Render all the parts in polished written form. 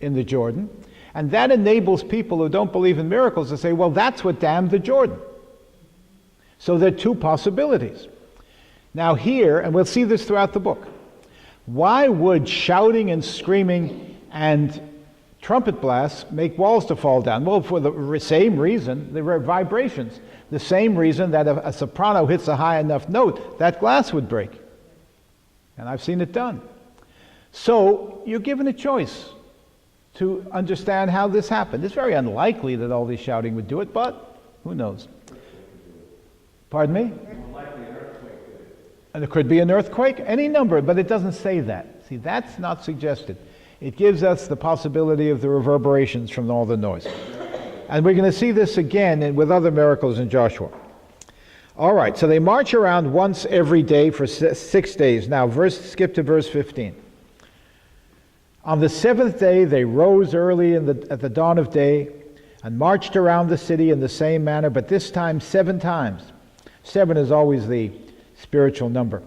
in the Jordan. And that enables people who don't believe in miracles to say, well, that's what dammed the Jordan. So there are two possibilities. Now here, and we'll see this throughout the book, why would shouting and screaming and trumpet blasts make walls to fall down? Well, for the same reason, the vibrations. The same reason that if a soprano hits a high enough note, that glass would break. And I've seen it done. So you're given a choice to understand how this happened. It's very unlikely that all this shouting would do it, but who knows? Pardon me? And there could be an earthquake, any number, but it doesn't say that. See, that's not suggested. It gives us the possibility of the reverberations from all the noise. And we're going to see this again with other miracles in Joshua. All right, so they march around once every day for 6 days. Now, skip to verse 15. On the seventh day, they rose early at the dawn of day and marched around the city in the same manner, but this time 7 times. 7 is always the spiritual number.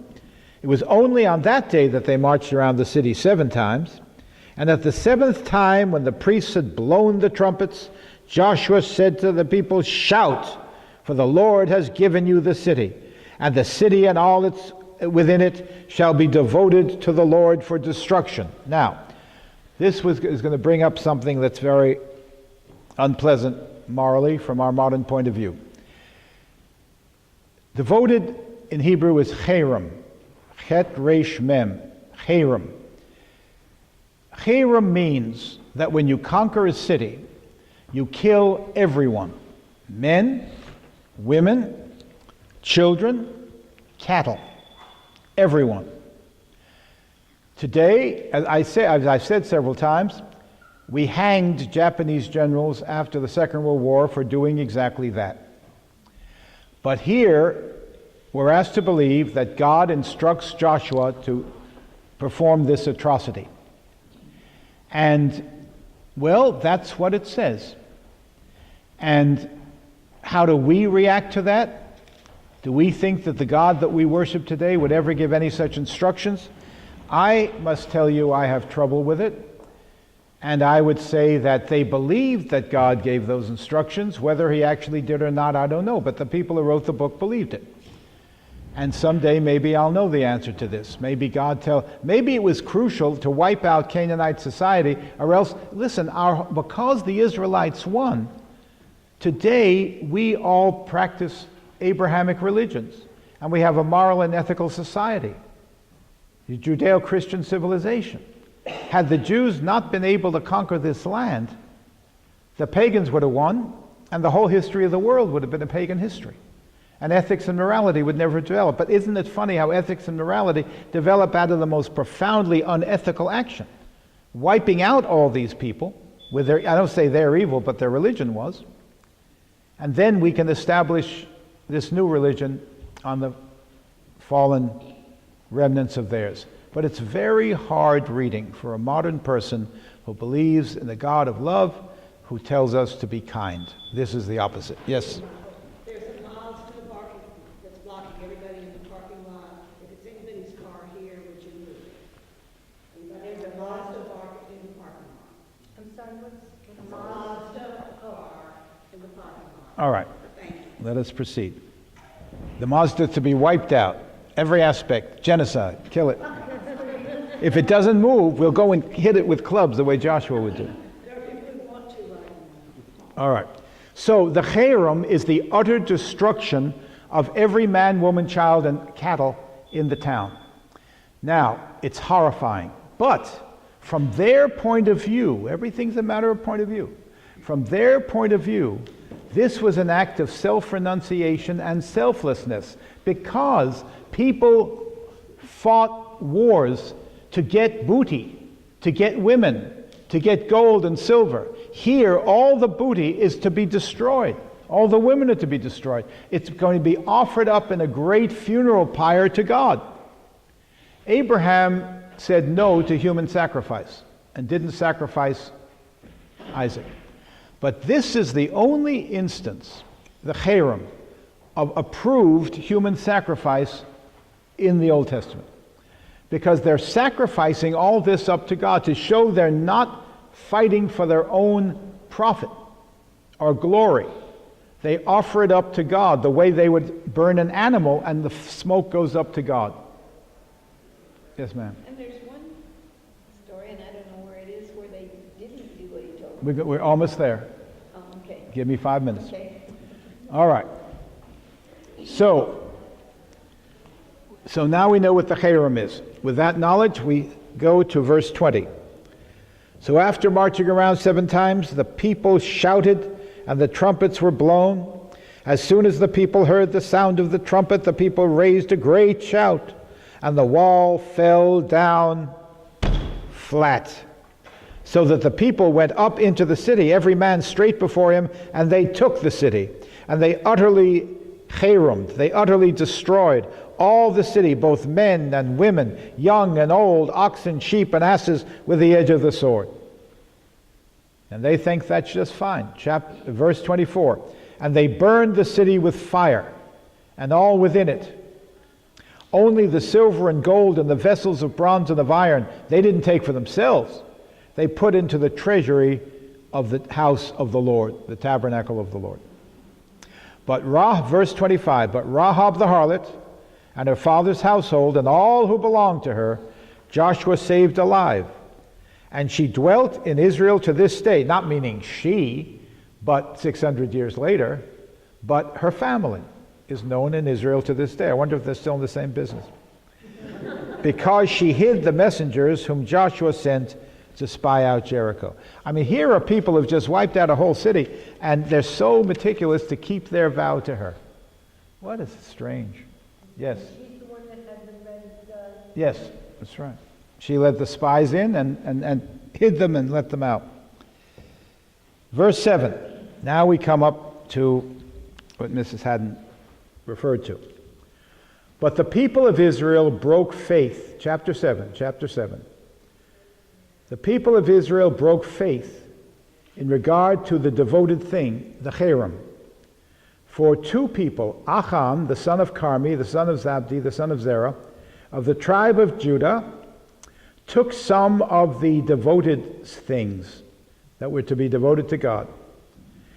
It was only on that day that they marched around the city 7 times. And at the 7th time, when the priests had blown the trumpets, Joshua said to the people, "Shout, for the Lord has given you the city, and the city and all its within it shall be devoted to the Lord for destruction." Now, this is going to bring up something that's very unpleasant morally from our modern point of view. Devoted in Hebrew is cherem, chet resh mem, cherem. Cherem means that when you conquer a city, you kill everyone. Men, women, children, cattle. Everyone. Today, as I've said several times, we hanged Japanese generals after the Second World War for doing exactly that. But here, we're asked to believe that God instructs Joshua to perform this atrocity. And, well, that's what it says. And how do we react to that? Do we think that the God that we worship today would ever give any such instructions? I must tell you I have trouble with it. And I would say that they believed that God gave those instructions. Whether he actually did or not, I don't know. But the people who wrote the book believed it. And someday maybe I'll know the answer to this. Maybe it was crucial to wipe out Canaanite society, or else, listen, because the Israelites won, today we all practice Abrahamic religions, and we have a moral and ethical society, the Judeo-Christian civilization. Had the Jews not been able to conquer this land, the pagans would have won, and the whole history of the world would have been a pagan history. And ethics and morality would never develop. But isn't it funny how ethics and morality develop out of the most profoundly unethical action? Wiping out all these people, with I don't say they're evil, but their religion was. And then we can establish this new religion on the fallen remnants of theirs. But it's very hard reading for a modern person who believes in the God of love, who tells us to be kind. This is the opposite. Yes? All right, let us proceed. The Mazda to be wiped out. Every aspect, genocide, kill it. If it doesn't move, we'll go and hit it with clubs the way Joshua would do. All right. So the cherem is the utter destruction of every man, woman, child, and cattle in the town. Now, it's horrifying. But from their point of view, everything's a matter of point of view. From their point of view, this was an act of self-renunciation and selflessness, because people fought wars to get booty, to get women, to get gold and silver. Here, all the booty is to be destroyed. All the women are to be destroyed. It's going to be offered up in a great funeral pyre to God. Abraham said no to human sacrifice and didn't sacrifice Isaac. But this is the only instance, the cherem, of approved human sacrifice in the Old Testament. Because they're sacrificing all this up to God to show they're not fighting for their own profit or glory. They offer it up to God the way they would burn an animal and the smoke goes up to God. Yes, ma'am. And there's one story, and I don't know where it is, where they didn't do what he told them. We're almost there. Oh, okay. Give me 5 minutes. Okay. All right. So now we know what the cherem is. With that knowledge, we go to verse 20. So after marching around 7 times, the people shouted, and the trumpets were blown. As soon as the people heard the sound of the trumpet, the people raised a great shout, and the wall fell down flat, so that the people went up into the city, every man straight before him, and they took the city. And they utterly cheremed, they utterly destroyed all the city, both men and women, young and old, oxen, sheep, and asses, with the edge of the sword. And they think that's just fine. Verse 24. And they burned the city with fire, and all within it. Only the silver and gold and the vessels of bronze and of iron they didn't take for themselves. They put into the treasury of the house of the Lord, the tabernacle of the Lord. But verse 25, but Rahab the harlot and her father's household and all who belonged to her, Joshua saved alive. And she dwelt in Israel to this day, not meaning she, but 600 years later, but her family is known in Israel to this day. I wonder if they're still in the same business. Because she hid the messengers whom Joshua sent to spy out Jericho. I mean, here are people who've just wiped out a whole city, and they're so meticulous to keep their vow to her. What is strange. Yes. She's the one that had the red... Yes, that's right. She led the spies in and hid them and let them out. Verse 7. Now we come up to what Mrs. Haddon referred to. But the people of Israel broke faith. Chapter 7. The people of Israel broke faith in regard to the devoted thing, the cherem. For 2 people, Achan, the son of Carmi, the son of Zabdi, the son of Zerah, of the tribe of Judah, took some of the devoted things that were to be devoted to God.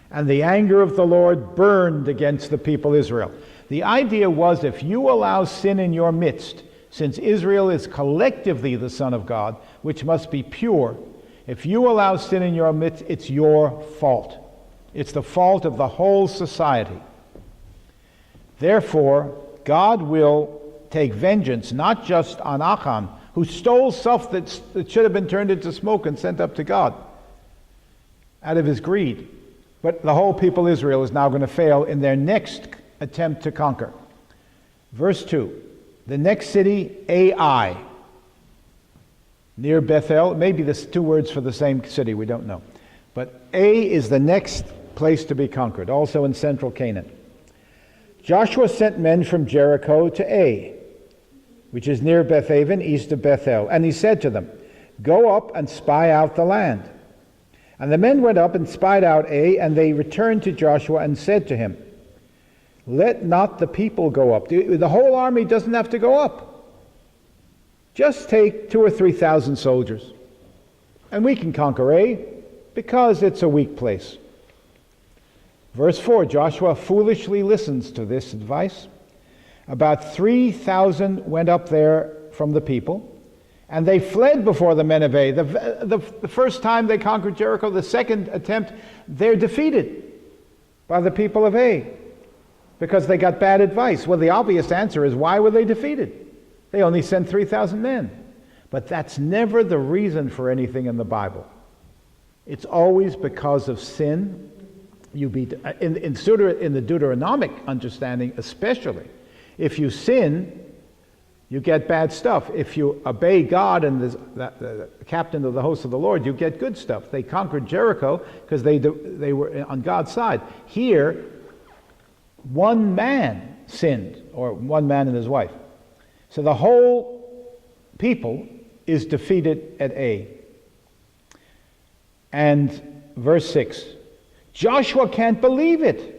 And the anger of the Lord burned against the people Israel. The idea was, if you allow sin in your midst, since Israel is collectively the Son of God, which must be pure, if you allow sin in your midst, it's your fault. It's the fault of the whole society. Therefore, God will take vengeance, not just on Achan, who stole stuff that should have been turned into smoke and sent up to God out of his greed. But the whole people Israel is now going to fail in their next attempt to conquer. Verse 2. The next city, Ai, near Bethel. Maybe there's 2 words for the same city, we don't know. But Ai is the next place to be conquered, also in central Canaan. Joshua sent men from Jericho to Ai, which is near Bethaven, east of Bethel. And he said to them, go up and spy out the land. And the men went up and spied out Ai, and they returned to Joshua and said to him, let not the people go up. The whole army doesn't have to go up. Just take 2,000 or 3,000 soldiers, and we can conquer Ai, because it's a weak place. Verse 4, Joshua foolishly listens to this advice. About 3,000 went up there from the people, and they fled before the men of Ai. The first time they conquered Jericho, the second attempt, they're defeated by the people of Ai because they got bad advice. Well, the obvious answer is, why were they defeated? They only sent 3,000 men. But that's never the reason for anything in the Bible. It's always because of sin. In the Deuteronomic understanding especially, if you sin, you get bad stuff. If you obey God and the captain of the host of the Lord, you get good stuff. They conquered Jericho because they were on God's side. Here, one man sinned, or one man and his wife. So the whole people is defeated at Ai. And verse 6, Joshua can't believe it.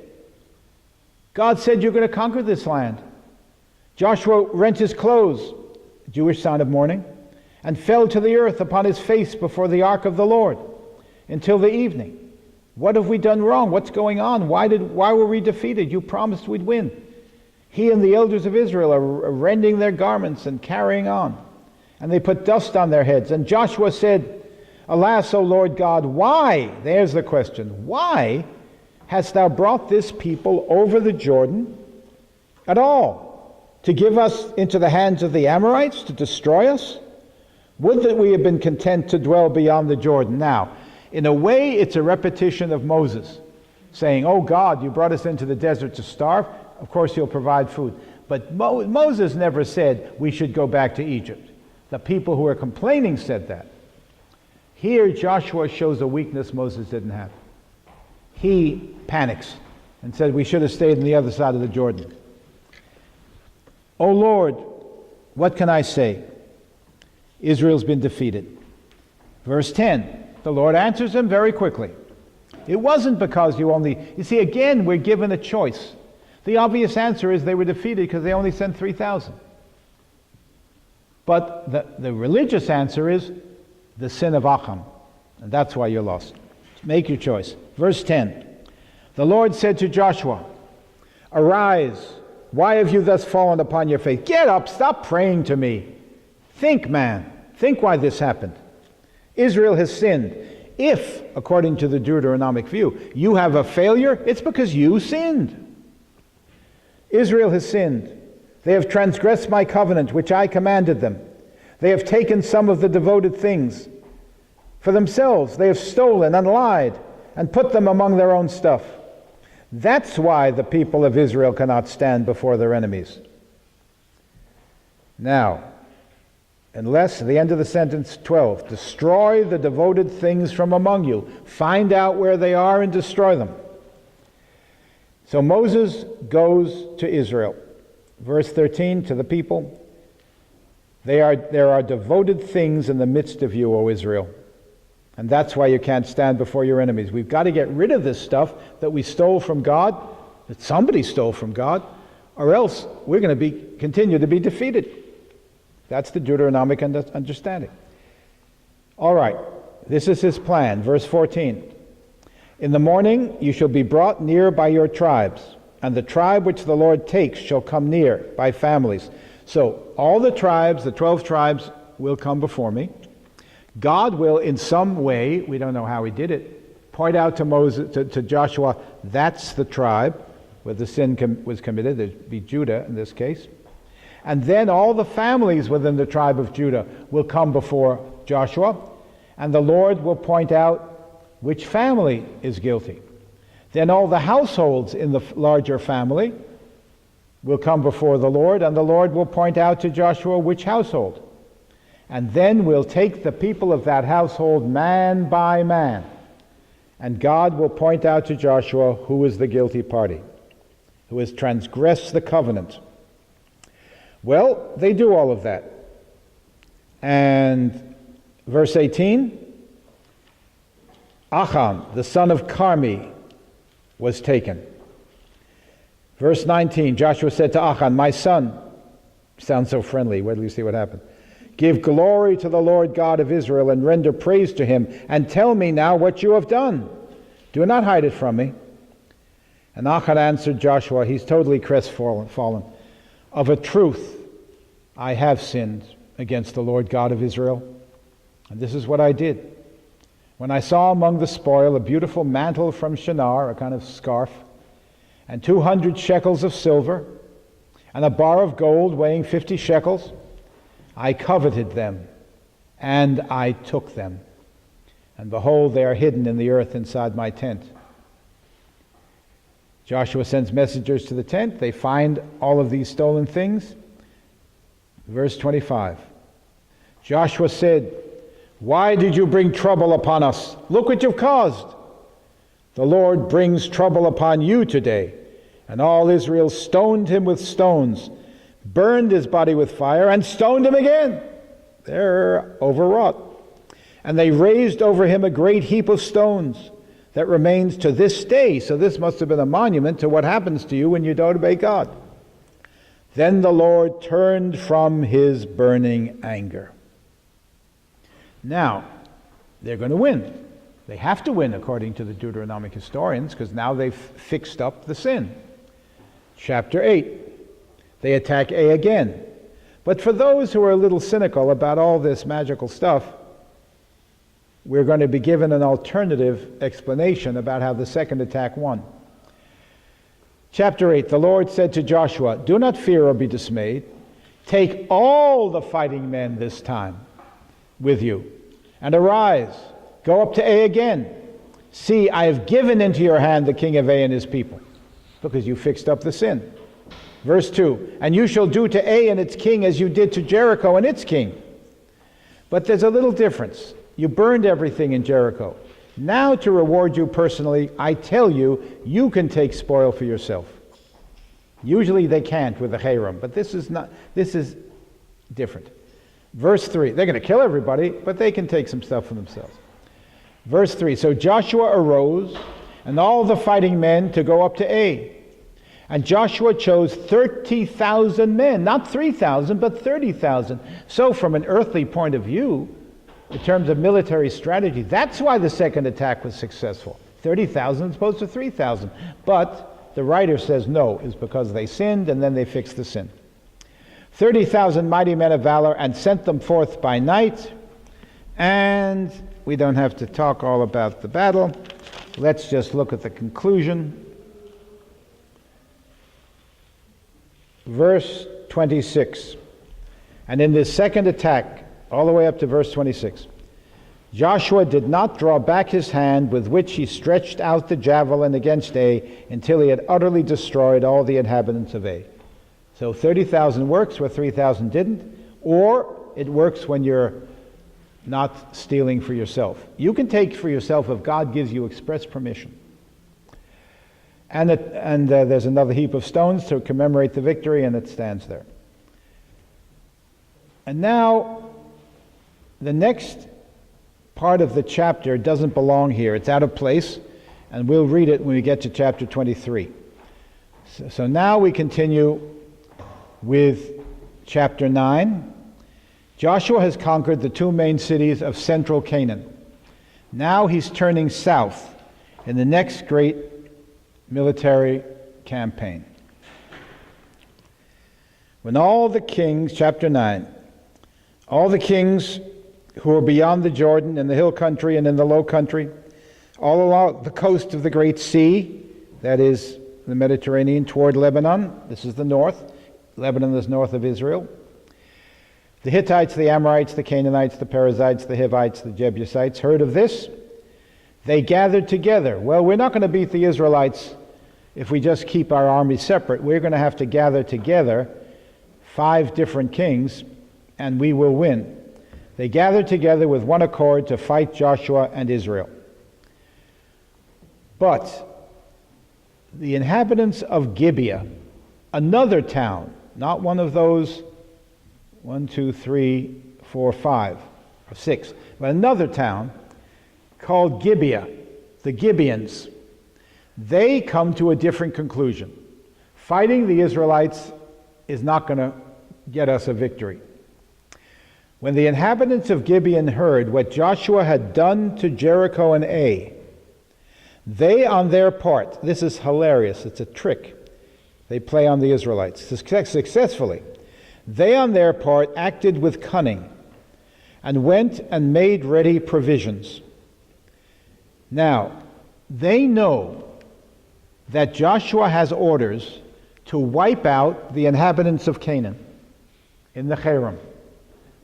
God said, you're going to conquer this land. Joshua rent his clothes, Jewish sign of mourning, and fell to the earth upon his face before the ark of the Lord. until the evening. What have we done wrong? What's going on? Why were we defeated? You promised we'd win. He and the elders of Israel are rending their garments and carrying on. And they put dust on their heads. And Joshua said, Alas, O Lord God, why? There's the question. Why hast thou brought this people over the Jordan at all? To give us into the hands of the Amorites, to destroy us? Would that we had been content to dwell beyond the Jordan. Now, in a way, it's a repetition of Moses saying, oh God, you brought us into the desert to starve. Of course, you'll provide food. But Moses never said we should go back to Egypt. The people who are complaining said that. Here, Joshua shows a weakness Moses didn't have. He panics and said we should have stayed on the other side of the Jordan. O Lord, what can I say? Israel's been defeated. Verse 10. The Lord answers him very quickly. It wasn't because you see, again, we're given a choice. The obvious answer is they were defeated because they only sent 3,000. But the religious answer is the sin of Achan. And that's why you're lost. Make your choice. Verse 10. The Lord said to Joshua, Arise, why have you thus fallen upon your face? Get up, stop praying to me. Think, man. Think why this happened. Israel has sinned. If, according to the Deuteronomic view, you have a failure, it's because you sinned. Israel has sinned. They have transgressed my covenant, which I commanded them. They have taken some of the devoted things for themselves. They have stolen and lied and put them among their own stuff. That's why the people of Israel cannot stand before their enemies. Now, unless, the end of the sentence 12, destroy the devoted things from among you. Find out where they are and destroy them. So Moses goes to Israel. Verse 13, to the people, there are devoted things in the midst of you, O Israel. And that's why you can't stand before your enemies. We've got to get rid of this stuff that we stole from God, that somebody stole from God, or else we're going to continue to be defeated. That's the Deuteronomic understanding. All right, this is his plan. Verse 14. In the morning you shall be brought near by your tribes, and the tribe which the Lord takes shall come near by families. So all the tribes, the 12 tribes, will come before me. God will, in some way, we don't know how he did it, point out to Joshua, that's the tribe where the sin was committed. There'd be Judah in this case. And then all the families within the tribe of Judah will come before Joshua, and the Lord will point out which family is guilty. Then all the households in the larger family will come before the Lord, and the Lord will point out to Joshua which household. And then we'll take the people of that household man by man, and God will point out to Joshua who is the guilty party, who has transgressed the covenant. Well, they do all of that. And verse 18, Achan, the son of Carmi, was taken. Verse 19, Joshua said to Achan, my son, sounds so friendly, wait till you see what happened. Give glory to the Lord God of Israel and render praise to him, and tell me now what you have done. Do not hide it from me. And Achan answered Joshua, he's totally crestfallen. Of a truth, I have sinned against the Lord God of Israel. And this is what I did. When I saw among the spoil a beautiful mantle from Shinar, a kind of scarf, and 200 shekels of silver, and a bar of gold weighing 50 shekels, I coveted them, and I took them. And behold, they are hidden in the earth inside my tent. Joshua sends messengers to the tent. They find all of these stolen things. Verse 25. Joshua said, why did you bring trouble upon us? Look what you've caused. The Lord brings trouble upon you today. And all Israel stoned him with stones, burned his body with fire, and stoned him again. They're overwrought. And they raised over him a great heap of stones that remains to this day. So this must have been a monument to what happens to you when you don't obey God. Then the Lord turned from his burning anger. Now, they're going to win. They have to win according to the Deuteronomic historians because now they've fixed up the sin. Chapter 8, they attack A again. But for those who are a little cynical about all this magical stuff, we're going to be given an alternative explanation about how the second attack won. Chapter 8, the Lord said to Joshua, "Do not fear or be dismayed. Take all the fighting men this time with you, and arise, go up to A again. See, I have given into your hand the king of A and his people, because you fixed up the sin." Verse 2, "And you shall do to A and its king as you did to Jericho and its king." But there's a little difference. You burned everything in Jericho. Now to reward you personally, I tell you, you can take spoil for yourself. Usually they can't with the Hiram, but this is different. Verse 3, they're going to kill everybody, but they can take some stuff for themselves. Verse 3, so Joshua arose, and all the fighting men to go up to A. And Joshua chose 30,000 men, not 3,000, but 30,000. So from an earthly point of view, in terms of military strategy, that's why the second attack was successful. 30,000 as opposed to 3,000. But the writer says no, is because they sinned and then they fixed the sin. 30,000 mighty men of valor, and sent them forth by night. And we don't have to talk all about the battle. Let's just look at the conclusion. Verse 26. And in this second attack, all the way up to verse 26, Joshua did not draw back his hand with which he stretched out the javelin against A until he had utterly destroyed all the inhabitants of A. So 30,000 works where 3,000 didn't, or it works when you're not stealing for yourself. You can take for yourself if God gives you express permission. And there's another heap of stones to commemorate the victory, and it stands there. And now, the next part of the chapter doesn't belong here. It's out of place, and we'll read it when we get to chapter 23. So now we continue with chapter 9. Joshua has conquered the two main cities of central Canaan. Now he's turning south in the next great military campaign. When all the kings, chapter 9, all the kings who were beyond the Jordan, in the hill country and in the low country, all along the coast of the Great Sea, that is the Mediterranean, toward Lebanon, this is the north, Lebanon is north of Israel, the Hittites, the Amorites, the Canaanites, the Perizzites, the Hivites, the Jebusites heard of this. They gathered together. Well, we're not going to beat the Israelites if we just keep our armies separate. We're going to have to gather together 5 different kings, and we will win. They gathered together with one accord to fight Joshua and Israel. But the inhabitants of Gibeah, another town, not one of those 1, 2, 3, 4, 5, or 6, but another town called Gibeah, the Gibeons, they come to a different conclusion. Fighting the Israelites is not going to get us a victory. When the inhabitants of Gibeon heard what Joshua had done to Jericho and Ai, they on their part, this is hilarious, it's a trick they play on the Israelites successfully. They on their part acted with cunning and went and made ready provisions. Now, they know that Joshua has orders to wipe out the inhabitants of Canaan in the Hiram.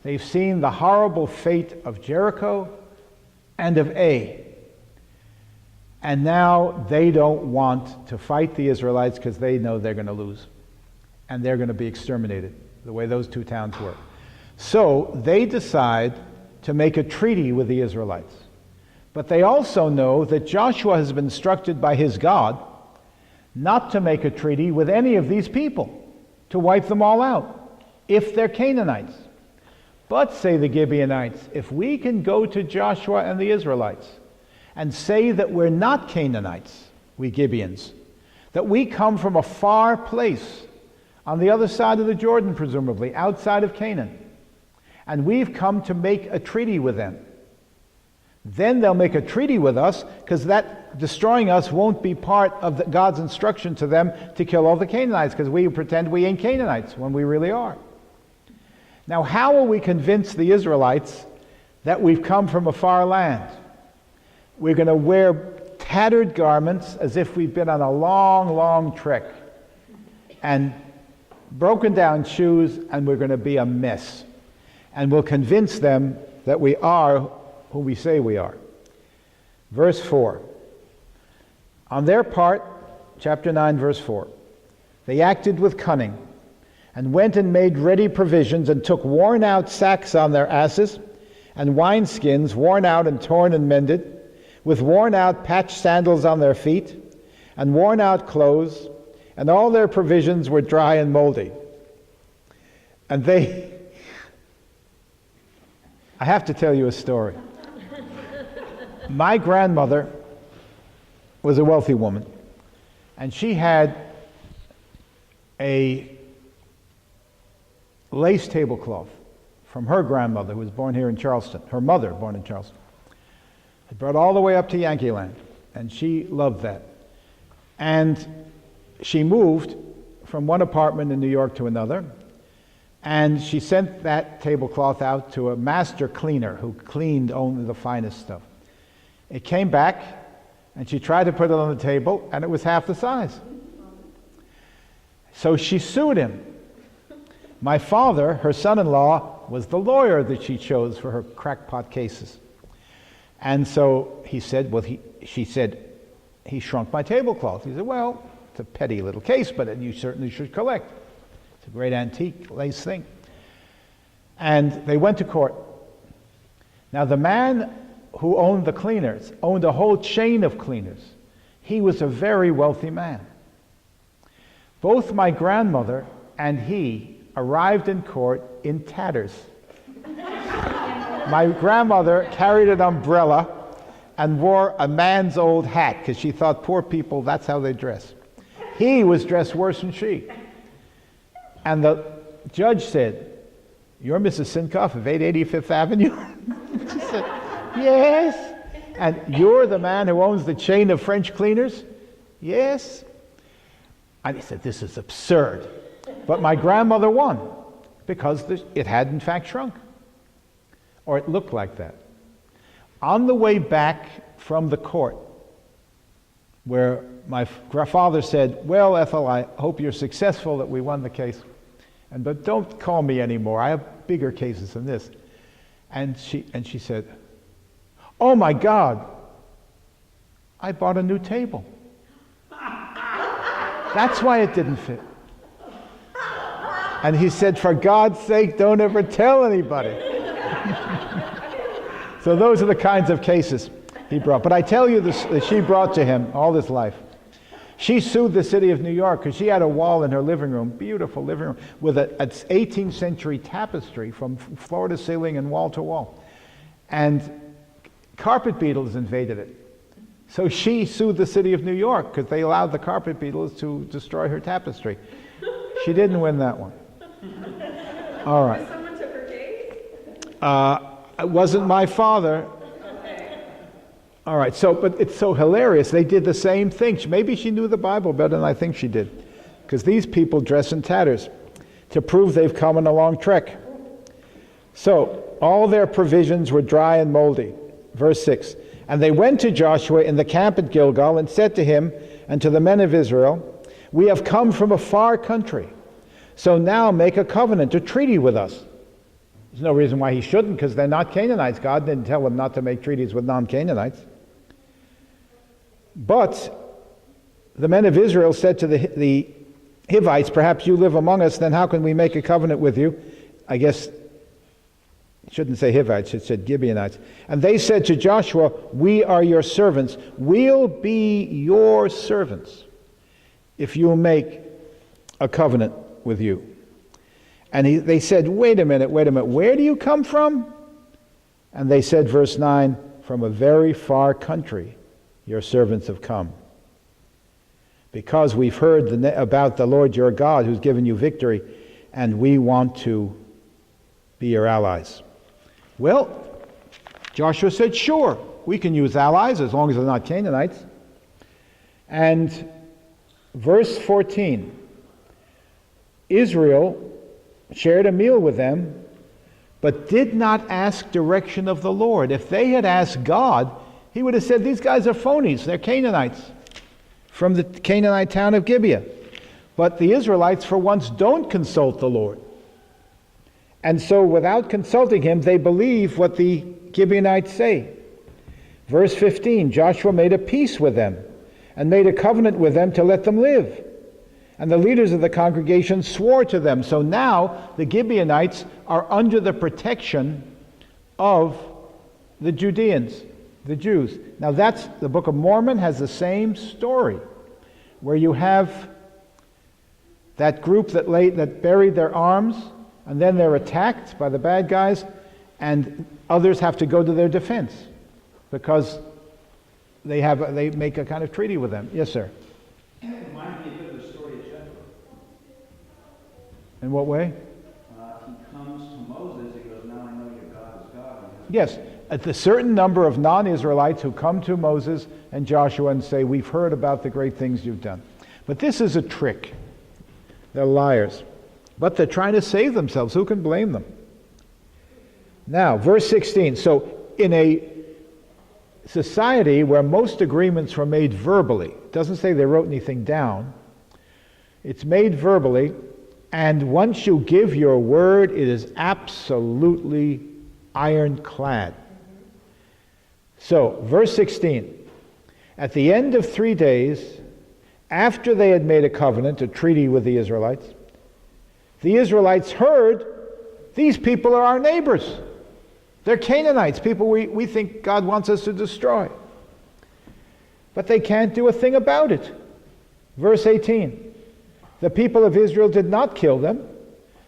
They've seen the horrible fate of Jericho and of Ai. And now they don't want to fight the Israelites because they know they're going to lose. And they're going to be exterminated, the way those two towns were. So they decide to make a treaty with the Israelites. But they also know that Joshua has been instructed by his God not to make a treaty with any of these people, to wipe them all out, if they're Canaanites. But, say the Gibeonites, if we can go to Joshua and the Israelites and say that we're not Canaanites, we Gibeons, that we come from a far place on the other side of the Jordan, presumably, outside of Canaan, and we've come to make a treaty with them, Then they'll make a treaty with us, because that destroying us won't be part of God's instruction to them to kill all the Canaanites, because we pretend we ain't Canaanites when we really are. Now, how will we convince the Israelites that we've come from a far land? We're going to wear tattered garments as if we've been on a long, long trek, and broken down shoes, and we're going to be a mess. And we'll convince them that we are who we say we are. Verse 4. On their part, chapter 9, verse 4, they acted with cunning, and went and made ready provisions, and took worn out sacks on their asses, and wineskins worn out and torn and mended, with worn out patched sandals on their feet, and worn out clothes, and all their provisions were dry and moldy. And I have to tell you a story. My grandmother was a wealthy woman, and she had a lace tablecloth from her grandmother, who was born here in Charleston, her mother born in Charleston. It brought all the way up to Yankee Land, and she loved that. And she moved from one apartment in New York to another, and she sent that tablecloth out to a master cleaner who cleaned only the finest stuff. It came back, and she tried to put it on the table, and it was half the size. So she sued him. My father, her son-in-law, was the lawyer that she chose for her crackpot cases. And so he said, she said, he shrunk my tablecloth. He said, well, it's a petty little case, but you certainly should collect. It's a great antique lace thing. And they went to court. Now the man who owned the cleaners owned a whole chain of cleaners. He was a very wealthy man. Both my grandmother and he arrived in court in tatters. My grandmother carried an umbrella and wore a man's old hat, because she thought poor people, that's how they dress. He was dressed worse than she. And the judge said, "You're Mrs. Sinkoff of 880 Fifth Avenue?" She said, "Yes." "And you're the man who owns the chain of French cleaners?" "Yes." And he said, "This is absurd." But my grandmother won, because it had in fact shrunk. Or it looked like that. On the way back from the court, where my father said, "Well, Ethel, I hope you're successful that we won the case. But don't call me anymore. I have bigger cases than this." And she said, "Oh my God, I bought a new table. That's why it didn't fit." And he said, "For God's sake, don't ever tell anybody." So those are the kinds of cases he brought. But I tell you this, that she brought to him all this life. She sued the city of New York because she had a wall in her living room, beautiful living room, with an 18th century tapestry from floor to ceiling and wall to wall. And carpet beetles invaded it. So she sued the city of New York because they allowed the carpet beetles to destroy her tapestry. She didn't win that one. All right. Someone took her case? It wasn't my father. All right, but it's so hilarious. They did the same thing. Maybe she knew the Bible better than I think she did, because these people dress in tatters to prove they've come on a long trek. So all their provisions were dry and moldy. Verse 6. And they went to Joshua in the camp at Gilgal and said to him and to the men of Israel, "We have come from a far country. So now make a covenant, a treaty with us." There's no reason why he shouldn't, because they're not Canaanites. God didn't tell him not to make treaties with non-Canaanites. But the men of Israel said to the Hivites, "Perhaps you live among us, then how can we make a covenant with you?" I guess it shouldn't say Hivites, it said Gibeonites. And they said to Joshua, "We are your servants. We'll be your servants if you make a covenant with you." And they said, wait a minute, where do you come from? And they said, verse 9, "From a very far country your servants have come, because we've heard about the Lord your God who's given you victory, and we want to be your allies." Well, Joshua said, "Sure, we can use allies as long as they're not Canaanites. And verse 14, Israel shared a meal with them, but did not ask direction of the Lord. If they had asked God, he would have said, these guys are phonies, they're Canaanites from the Canaanite town of Gibeah. But the Israelites, for once, don't consult the Lord. And so without consulting him, they believe what the Gibeonites say. Verse 15, Joshua made a peace with them and made a covenant with them to let them live. And the leaders of the congregation swore to them. So now the Gibeonites are under the protection of the Judeans, the Jews. Now that's, the Book of Mormon has the same story, where you have that group that buried their arms, and then they're attacked by the bad guys, and others have to go to their defense because they make a kind of treaty with them. Yes, sir. Reminds me a bit of the story of Jethro. In what way? He comes to Moses, he goes, now I know your God is God. Yes, at a certain number of non-Israelites who come to Moses and Joshua and say, we've heard about the great things you've done. But this is a trick. They're liars. But they're trying to save themselves. Who can blame them? Now, verse 16. So, in a society where most agreements were made verbally, it doesn't say they wrote anything down, it's made verbally, and once you give your word, it is absolutely ironclad. So, verse 16. At the end of 3 days, after they had made a covenant, a treaty with the Israelites heard, these people are our neighbors. They're Canaanites, people we think God wants us to destroy. But they can't do a thing about it. Verse 18, the people of Israel did not kill them,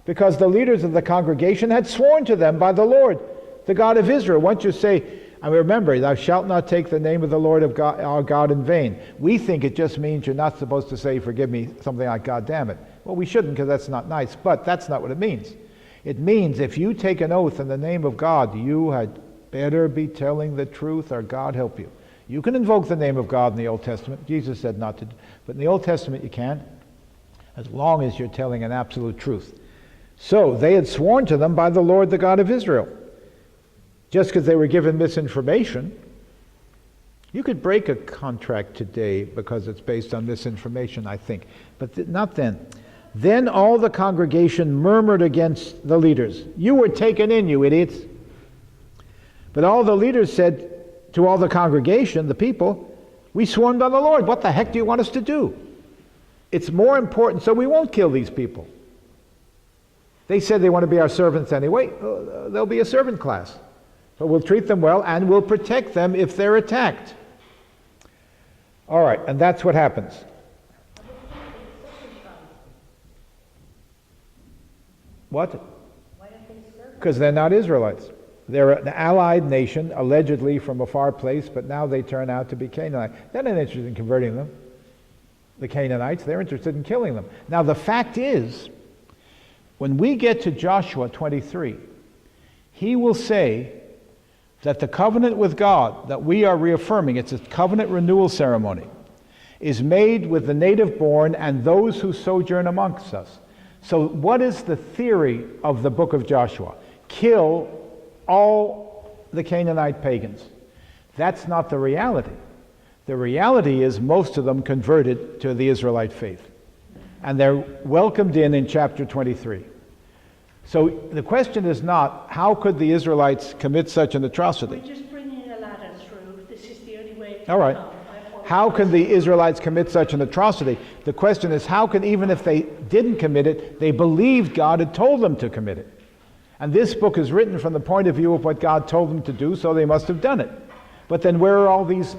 because the leaders of the congregation had sworn to them by the Lord, the God of Israel. Once you say, and remember, thou shalt not take the name of the Lord of God, our God in vain. We think it just means you're not supposed to say, forgive me, something like, God damn it. Well, we shouldn't, because that's not nice, but that's not what it means. It means if you take an oath in the name of God, you had better be telling the truth, or God help you. You can invoke the name of God in the Old Testament. Jesus said not to, but in the Old Testament you can, as long as you're telling an absolute truth. So they had sworn to them by the Lord, the God of Israel. Just because they were given misinformation, you could break a contract today because it's based on misinformation, I think, but not then. Then all the congregation murmured against the leaders. You were taken in, you idiots. But all the leaders said to all the congregation, the people, we sworn by the Lord. What the heck do you want us to do? It's more important, so we won't kill these people. They said they want to be our servants anyway. They'll be a servant class. But we'll treat them well and we'll protect them if they're attacked. All right, and that's what happens. What? Why don't they serve? Because they're not Israelites. They're an allied nation, allegedly from a far place, but now they turn out to be Canaanites. They're not interested in converting them, the Canaanites. They're interested in killing them. Now the fact is, when we get to Joshua 23, he will say that the covenant with God that we are reaffirming, it's a covenant renewal ceremony, is made with the native born and those who sojourn amongst us. So what is the theory of the book of Joshua? Kill all the Canaanite pagans. That's not the reality. The reality is most of them converted to the Israelite faith. And they're welcomed in chapter 23. So the question is not, how could the Israelites commit such an atrocity? We're just bringing a ladder through. This is the only way to All right. come. How can the Israelites commit such an atrocity? The question is, how can, even if they didn't commit it, they believed God had told them to commit it? And this book is written from the point of view of what God told them to do, so they must have done it. But then where are all these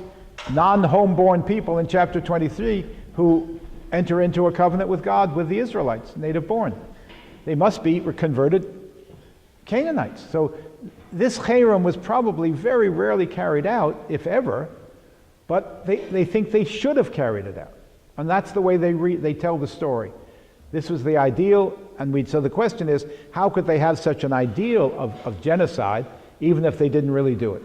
non-homeborn people in chapter 23 who enter into a covenant with God, with the Israelites, native born? They must be converted Canaanites. So this cherem was probably very rarely carried out, if ever, but they think they should have carried it out. And that's the way they tell the story. This was the ideal, and so the question is, how could they have such an ideal of genocide, even if they didn't really do it?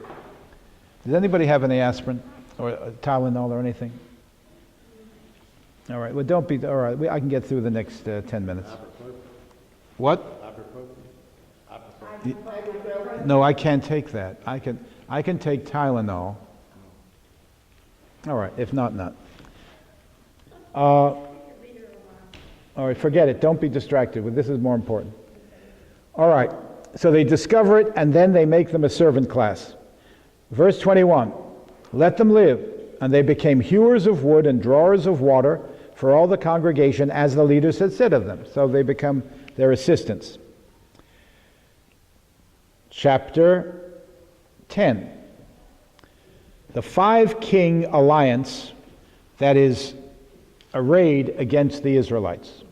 Does anybody have any aspirin or Tylenol or anything? All right, well, don't be, all right, I can get through the next 10 minutes. What? No, I can't take that. I can take Tylenol. All right, if not. All right, forget it. Don't be distracted. This is more important. All right, so they discover it, and then they make them a servant class. Verse 21, let them live, and they became hewers of wood and drawers of water for all the congregation, as the leaders had said of them. So they become their assistants. Chapter 10. The 5-king alliance that is arrayed against the Israelites.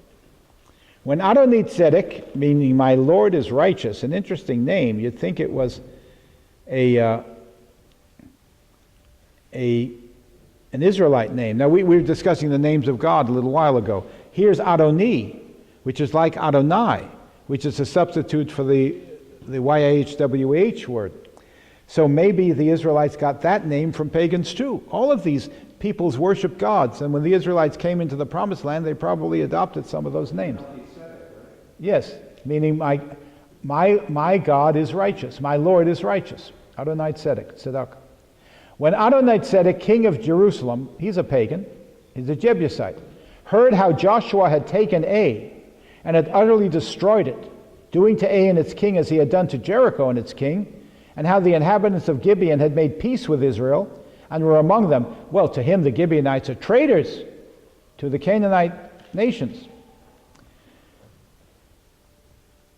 When Adoni-Zedek, meaning my Lord is righteous, an interesting name, you'd think it was an Israelite name. Now, we were discussing the names of God a little while ago. Here's Adoni, which is like Adonai, which is a substitute for the YHWH word. So maybe the Israelites got that name from pagans too. All of these peoples worship gods, and when the Israelites came into the Promised Land, they probably adopted some of those names. Yes, meaning my God is righteous, my Lord is righteous. Adoni-Zedek, Tzedakah. When Adoni-Zedek, king of Jerusalem, he's a pagan, he's a Jebusite, heard how Joshua had taken Ai and had utterly destroyed it, doing to Ai and its king as he had done to Jericho and its king, and how the inhabitants of Gibeon had made peace with Israel and were among them, well, to him the Gibeonites are traitors to the Canaanite nations.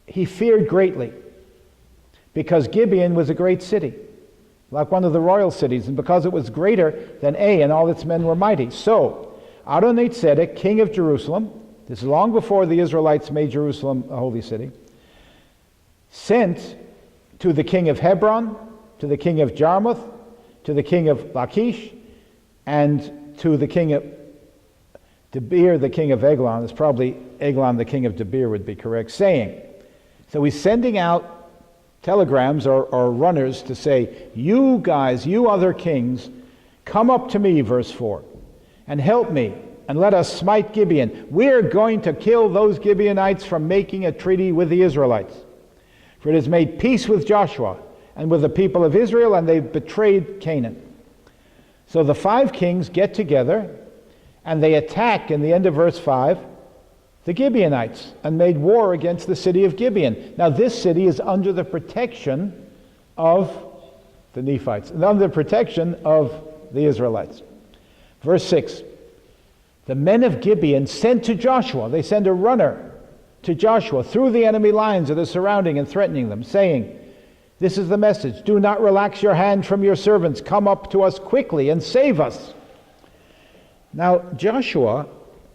He feared greatly because Gibeon was a great city, like one of the royal cities, and because it was greater than Ai and all its men were mighty. So Adoni-Zedek, king of Jerusalem, this is long before the Israelites made Jerusalem a holy city, sent to the king of Hebron, to the king of Jarmuth, to the king of Lachish, and to the king of Debir, the king of Eglon. It's probably Eglon, the king of Debir would be correct, saying, so he's sending out telegrams or runners to say, you guys, you other kings, come up to me, verse 4, and help me, and let us smite Gibeon. We're going to kill those Gibeonites from making a treaty with the Israelites. For it has made peace with Joshua and with the people of Israel, and they've betrayed Canaan. So the 5 kings get together, and they attack, in the end of verse 5, the Gibeonites, and made war against the city of Gibeon. Now this city is under the protection of the Nephites, and under the protection of the Israelites. Verse 6, the men of Gibeon sent to Joshua, they send a runner to Joshua through the enemy lines that are surrounding and threatening them, saying, this is the message, do not relax your hand from your servants, come up to us quickly and save us. Now Joshua,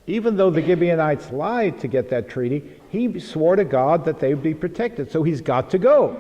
even though the Gibeonites lied to get that treaty, he swore to God that they would be protected, so he's got to go.